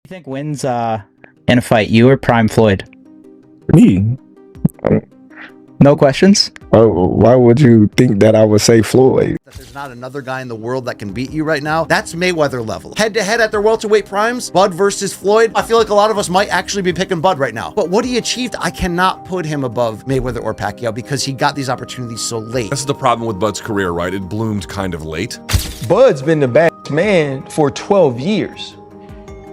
You think wins in a fight, you or Prime Floyd? Me? No questions? Why would you think that I would say Floyd? That there's not another guy in the world that can beat you right now. That's Mayweather level. Head to head at their welterweight primes, Bud versus Floyd. I feel like a lot of us might actually be picking Bud right now. But what he achieved, I cannot put him above Mayweather or Pacquiao because he got these opportunities so late. This is the problem with Bud's career, right? It bloomed kind of late. Bud's been the best man for 12 years,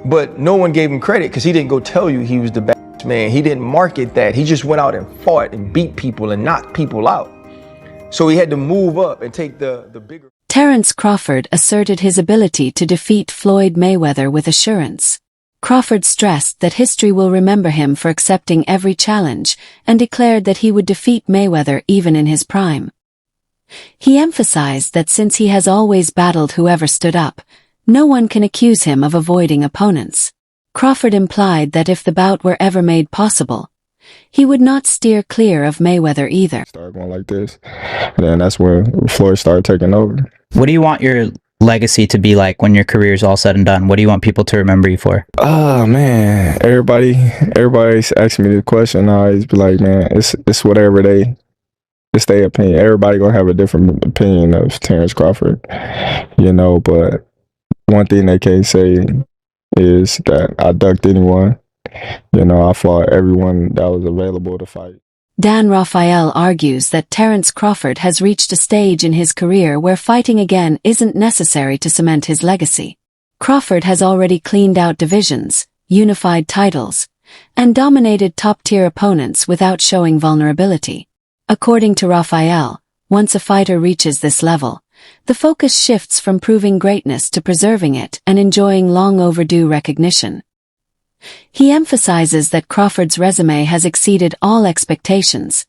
but no one gave him credit because he didn't go tell you he was the best man. He didn't market that. He just went out and fought and beat people and knocked people out. So he had to move up and take the bigger. Terence Crawford asserted his ability to defeat Floyd Mayweather with assurance. Crawford stressed that history will remember him for accepting every challenge and declared that he would defeat Mayweather even in his prime. He emphasized that since he has always battled whoever stood up, no one can accuse him of avoiding opponents. Crawford implied that if the bout were ever made possible, he would not steer clear of Mayweather either. Started going like this, and then that's when Floyd started taking over. What do you want your legacy to be like when your career's all said and done? What do you want people to remember you for? Oh man, everybody's asking me the question. I always be like, man, it's whatever it's their opinion. Everybody gonna have a different opinion of Terence Crawford, but one thing they can't say is that I ducked anyone. I fought everyone that was available to fight. Dan Raphael argues that Terence Crawford has reached a stage in his career where fighting again isn't necessary to cement his legacy. Crawford has already cleaned out divisions, unified titles, and dominated top-tier opponents without showing vulnerability. According to Raphael, once a fighter reaches this level, the focus shifts from proving greatness to preserving it and enjoying long-overdue recognition. He emphasizes that Crawford's resume has exceeded all expectations,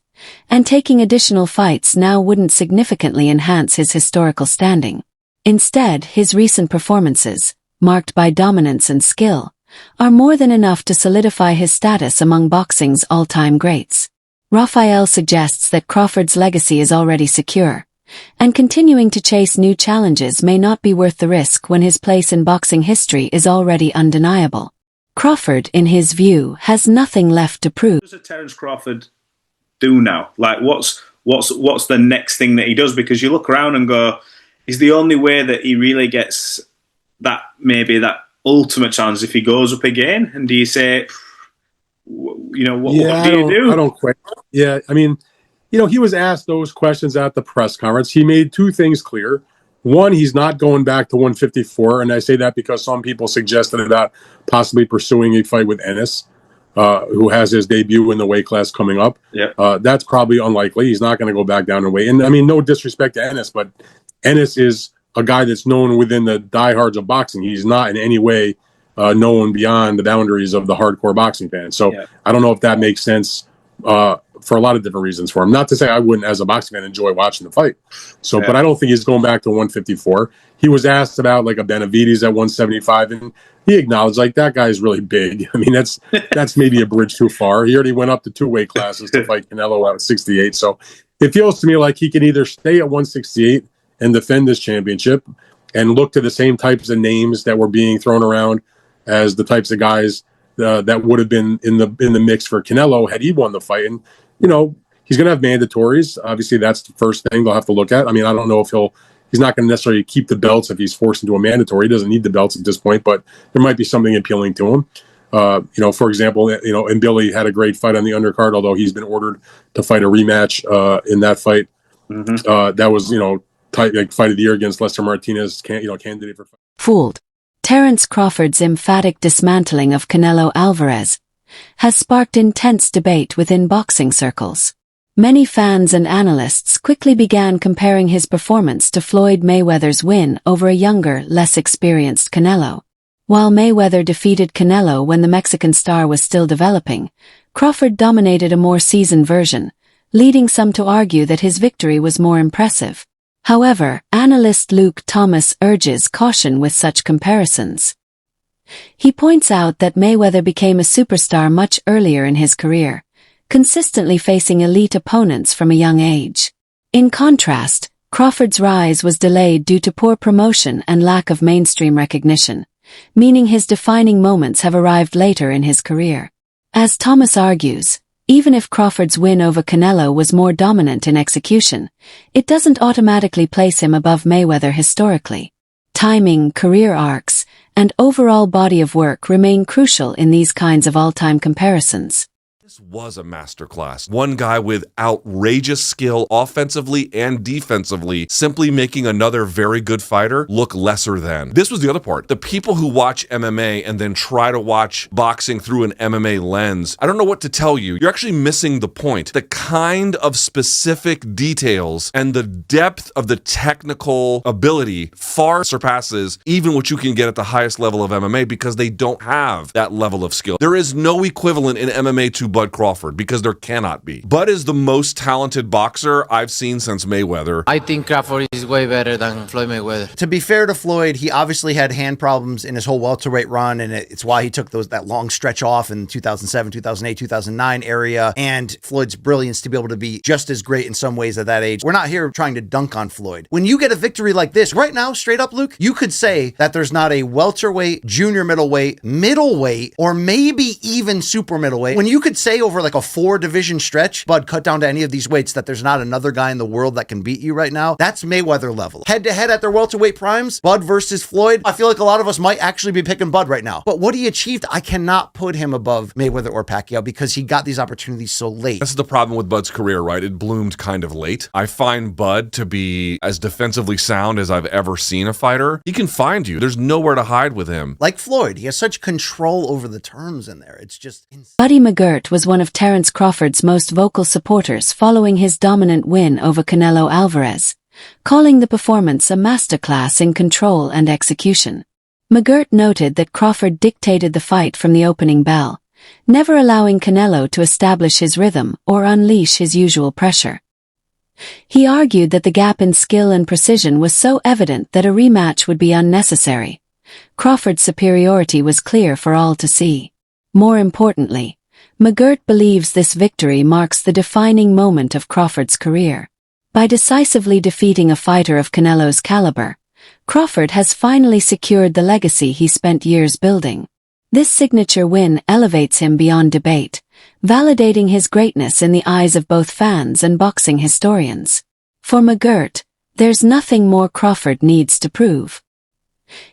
and taking additional fights now wouldn't significantly enhance his historical standing. Instead, his recent performances, marked by dominance and skill, are more than enough to solidify his status among boxing's all-time greats. Raphael suggests that Crawford's legacy is already secure, and continuing to chase new challenges may not be worth the risk when his place in boxing history is already undeniable. Crawford, in his view, has nothing left to prove. What does a Terence Crawford do now? Like, what's the next thing that he does? Because you look around and go, is the only way that he really gets that, maybe that ultimate chance if he goes up again? And do you say, what do you do? I don't quite. Yeah, I mean, he was asked those questions at the press conference. He made two things clear. One, he's not going back to 154, and I say that because some people suggested about possibly pursuing a fight with Ennis, who has his debut in the weight class coming up. Yeah. That's probably unlikely. He's not going to go back down in weight. And I mean, no disrespect to Ennis, but Ennis is a guy that's known within the diehards of boxing. He's not in any way known beyond the boundaries of the hardcore boxing fan. So yeah. I don't know if that makes sense for a lot of different reasons for him. Not to say I wouldn't, as a boxing fan, enjoy watching the fight. So, But I don't think he's going back to 154. He was asked about like a Benavides at 175, and he acknowledged like that guy's really big. I mean, that's maybe a bridge too far. He already went up to two weight classes to fight Canelo at 68. So it feels to me like he can either stay at 168 and defend this championship and look to the same types of names that were being thrown around as the types of guys that would have been in the mix for Canelo had he won the fight. And he's going to have mandatories. Obviously, that's the first thing they'll have to look at. I mean, I don't know if he's not going to necessarily keep the belts if he's forced into a mandatory. He doesn't need the belts at this point, but there might be something appealing to him. For example, and Billy had a great fight on the undercard, although he's been ordered to fight a rematch in that fight. Mm-hmm. That was, tight, like fight of the year against Lester Martinez, candidate for fight. Fooled. Terence Crawford's emphatic dismantling of Canelo Alvarez has sparked intense debate within boxing circles. Many fans and analysts quickly began comparing his performance to Floyd Mayweather's win over a younger, less experienced Canelo. While Mayweather defeated Canelo when the Mexican star was still developing, Crawford dominated a more seasoned version, leading some to argue that his victory was more impressive. However, analyst Luke Thomas urges caution with such comparisons. He points out that Mayweather became a superstar much earlier in his career, consistently facing elite opponents from a young age. In contrast, Crawford's rise was delayed due to poor promotion and lack of mainstream recognition, meaning his defining moments have arrived later in his career. As Thomas argues, even if Crawford's win over Canelo was more dominant in execution, it doesn't automatically place him above Mayweather historically. Timing, career arcs, and overall body of work remain crucial in these kinds of all-time comparisons. This was a masterclass. One guy with outrageous skill offensively and defensively, simply making another very good fighter look lesser than. This was the other part. The people who watch MMA and then try to watch boxing through an MMA lens, I don't know what to tell you. You're actually missing the point. The kind of specific details and the depth of the technical ability far surpasses even what you can get at the highest level of MMA because they don't have that level of skill. There is no equivalent in MMA to Bud Crawford because there cannot be. Bud is the most talented boxer I've seen since Mayweather. I think Crawford is way better than Floyd Mayweather. To be fair to Floyd, he obviously had hand problems in his whole welterweight run, and it's why he took that long stretch off in 2007, 2008, 2009 area, and Floyd's brilliance to be able to be just as great in some ways at that age. We're not here trying to dunk on Floyd. When you get a victory like this, right now, straight up, Luke, you could say that there's not a welterweight, junior middleweight, or maybe even super middleweight. When you could say over like a 4-division stretch, Bud, cut down to any of these weights, that there's not another guy in the world that can beat you right now, that's Mayweather level. Head to head at their welterweight primes, Bud versus Floyd, I feel like a lot of us might actually be picking Bud right now. But what he achieved, I cannot put him above Mayweather or Pacquiao because he got these opportunities so late. This is the problem with Bud's career, right? It bloomed kind of late. I find Bud to be as defensively sound as I've ever seen a fighter. He can find you. There's nowhere to hide with him. Like Floyd, he has such control over the terms in there. It's just insane. Buddy McGirt was one of Terence Crawford's most vocal supporters following his dominant win over Canelo Alvarez, calling the performance a masterclass in control and execution. McGirt noted that Crawford dictated the fight from the opening bell, never allowing Canelo to establish his rhythm or unleash his usual pressure. He argued that the gap in skill and precision was so evident that a rematch would be unnecessary. Crawford's superiority was clear for all to see. More importantly, McGirt believes this victory marks the defining moment of Crawford's career. By decisively defeating a fighter of Canelo's caliber, Crawford has finally secured the legacy he spent years building. This signature win elevates him beyond debate, validating his greatness in the eyes of both fans and boxing historians. For McGirt, there's nothing more Crawford needs to prove.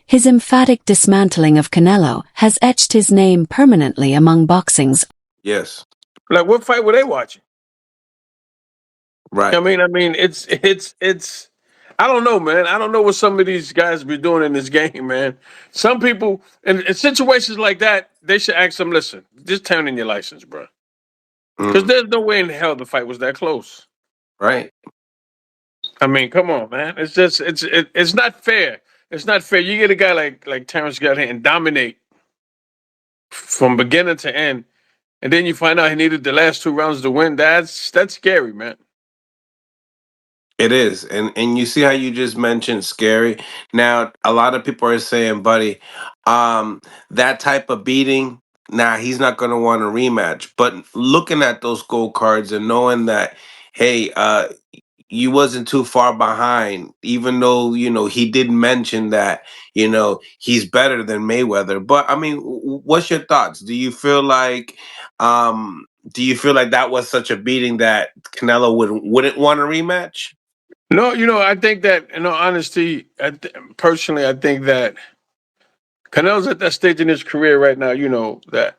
His emphatic dismantling of Canelo has etched his name permanently among boxing's. Yes. Like, what fight were they watching? Right. I mean, it's. I don't know, man. I don't know what some of these guys be doing in this game, man. Some people, in situations like that, they should ask them, listen, just turn in your license, bro. Because there's no way in hell the fight was that close. Right. I mean, come on, man. It's just, it's not fair. It's not fair. You get a guy like Terence got here and dominate from beginning to end, and then you find out he needed the last 2 rounds to win. That's scary, man. It is. And you see how you just mentioned scary. Now, a lot of people are saying, buddy, that type of beating, he's not going to want a rematch. But looking at those gold cards and knowing that, hey, you wasn't too far behind, even though, he did mention that, he's better than Mayweather. But I mean, what's your thoughts? Do you feel like that was such a beating that Canelo wouldn't want a rematch? No, I think that, in all honesty, personally, I think that Canelo's at that stage in his career right now, that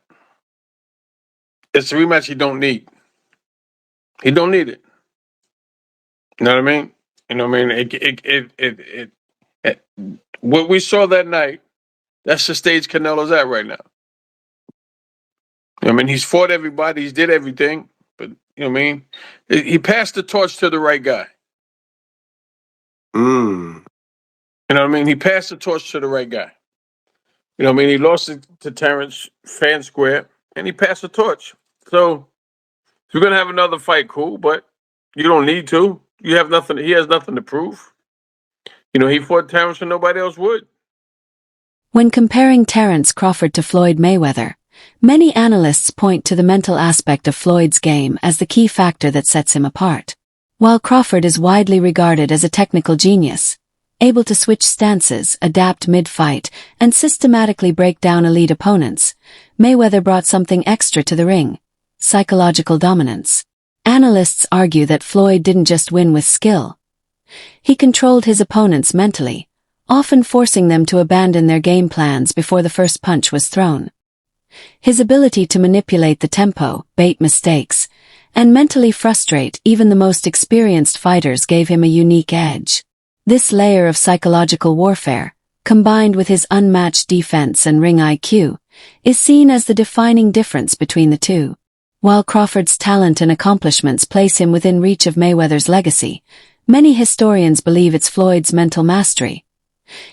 it's a rematch he don't need. He don't need it. You know what I mean? What we saw that night, that's the stage Canelo's at right now. He's fought everybody, he's did everything, but he passed the torch to the right guy. Mm. He passed the torch to the right guy. He lost it to Terence fair and square, and he passed the torch. So if you're gonna have another fight, cool, but you don't need to. You have nothing. He has nothing to prove. He fought Terence and nobody else would. When comparing Terence Crawford to Floyd Mayweather, many analysts point to the mental aspect of Floyd's game as the key factor that sets him apart. While Crawford is widely regarded as a technical genius, Able to switch stances, adapt mid-fight, and systematically break down elite opponents, Mayweather brought something extra to the ring: psychological dominance. Analysts argue that Floyd didn't just win with skill. He controlled his opponents mentally, often forcing them to abandon their game plans before the first punch was thrown. His ability to manipulate the tempo, bait mistakes, and mentally frustrate even the most experienced fighters gave him a unique edge. This layer of psychological warfare, combined with his unmatched defense and ring IQ, is seen as the defining difference between the two. While Crawford's talent and accomplishments place him within reach of Mayweather's legacy, many historians believe it's Floyd's mental mastery,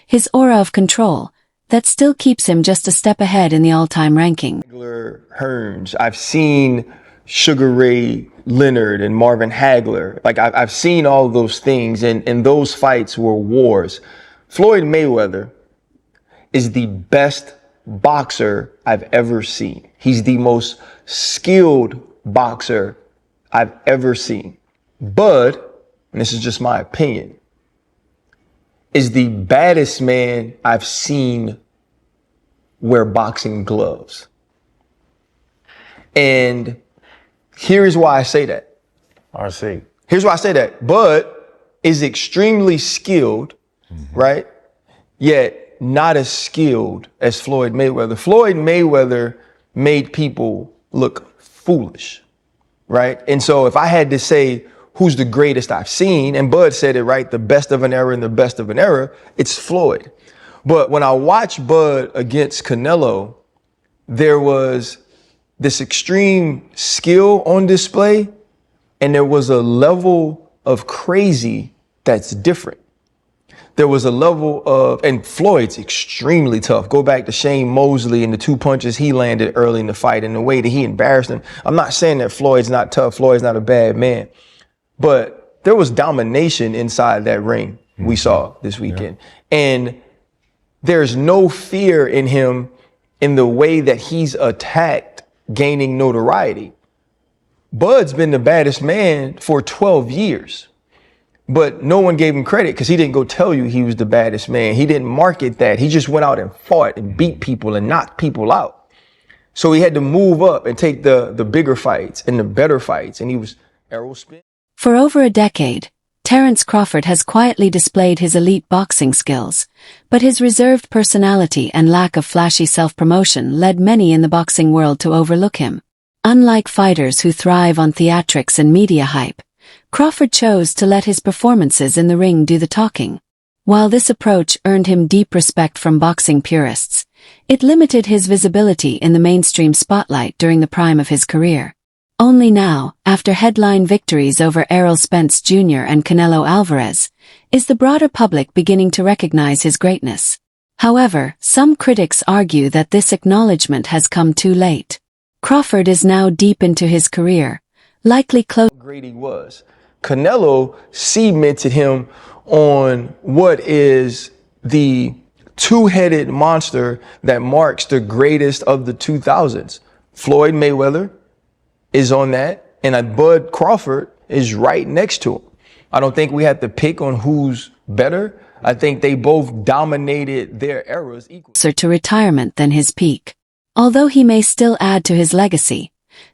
his aura of control, that still keeps him just a step ahead in the all-time ranking. Hearns, I've seen Sugar Ray Leonard and Marvin Hagler. Like I've seen all those things, and those fights were wars. Floyd Mayweather is the best boxer I've ever seen. He's the most skilled boxer I've ever seen. Bud, and this is just my opinion, is the baddest man I've seen wear boxing gloves. And here's why I say that. RC. Here's why I say that. Bud is extremely skilled, right? Yet not as skilled as Floyd Mayweather. Floyd Mayweather made people look foolish, right? And so if I had to say who's the greatest I've seen, and Bud said it right, the best of an era and the best of an era, it's Floyd. But when I watched Bud against Canelo, there was this extreme skill on display, and there was a level of crazy that's different. There was a level of, and Floyd's extremely tough. Go back to Shane Mosley and the 2 punches he landed early in the fight and the way that he embarrassed him. I'm not saying that Floyd's not tough. Floyd's not a bad man. But there was domination inside that ring we saw this weekend. Yeah. And there's no fear in him in the way that he's attacked gaining notoriety. Bud's been the baddest man for 12 years. But no one gave him credit because he didn't go tell you he was the baddest man. He didn't market that. He just went out and fought and beat people and knocked people out. So he had to move up and take the bigger fights and the better fights. And he was arrow spin. For over a decade, Terence Crawford has quietly displayed his elite boxing skills, but his reserved personality and lack of flashy self-promotion led many in the boxing world to overlook him. Unlike fighters who thrive on theatrics and media hype, Crawford chose to let his performances in the ring do the talking. While this approach earned him deep respect from boxing purists, it limited his visibility in the mainstream spotlight during the prime of his career. Only now, after headline victories over Errol Spence Jr. and Canelo Alvarez, is the broader public beginning to recognize his greatness. However, some critics argue that this acknowledgement has come too late. Crawford is now deep into his career, likely close. Great he was. Canelo cemented him on what is the two-headed monster that marks the greatest of the 2000s. Floyd Mayweather is on that, and Bud Crawford is right next to him. I don't think we have to pick on who's better. I think they both dominated their eras equally. Closer to retirement than his peak. Although he may still add to his legacy,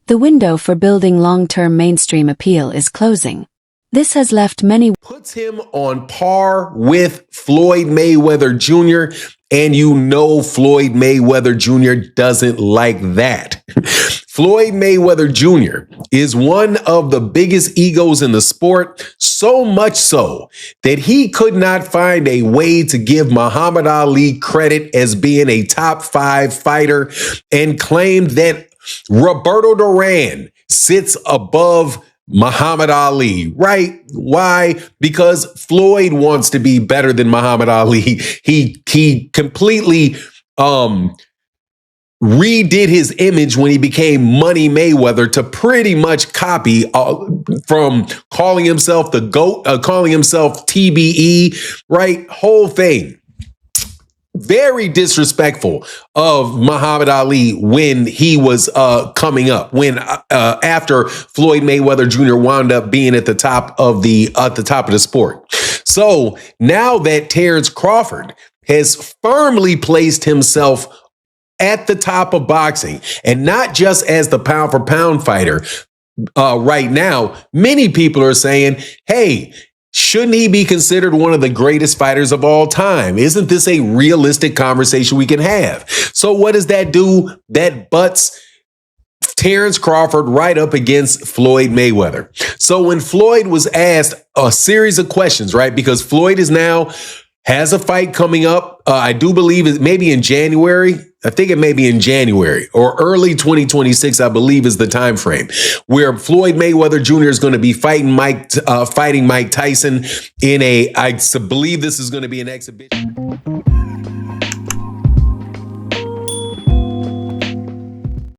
the window for building long-term mainstream appeal is closing. This has left many. Puts him on par with Floyd Mayweather Jr., and you know Floyd Mayweather Jr. doesn't like that. Floyd Mayweather Jr. is one of the biggest egos in the sport, so much so that he could not find a way to give Muhammad Ali credit as being a top 5 fighter and claimed that Roberto Duran sits above Muhammad Ali, right? Why? Because Floyd wants to be better than Muhammad Ali. He completely redid his image when he became Money Mayweather to pretty much copy from calling himself the GOAT, calling himself TBE, right? Whole thing. Very disrespectful of Muhammad Ali when he was coming up, when after Floyd Mayweather Jr. wound up being at the top of the sport. So now that Terence Crawford has firmly placed himself at the top of boxing, and not just as the pound for pound fighter right now, many people are saying, hey, shouldn't he be considered one of the greatest fighters of all time? Isn't this a realistic conversation we can have? So what does that do? That butts Terence Crawford right up against Floyd Mayweather. So when Floyd was asked a series of questions, right, because Floyd is now has a fight coming up. I do believe it maybe in January. I think it may be in January or early 2026, I believe is the time frame where Floyd Mayweather Jr. is going to be fighting Mike Tyson in I believe this is going to be an exhibition.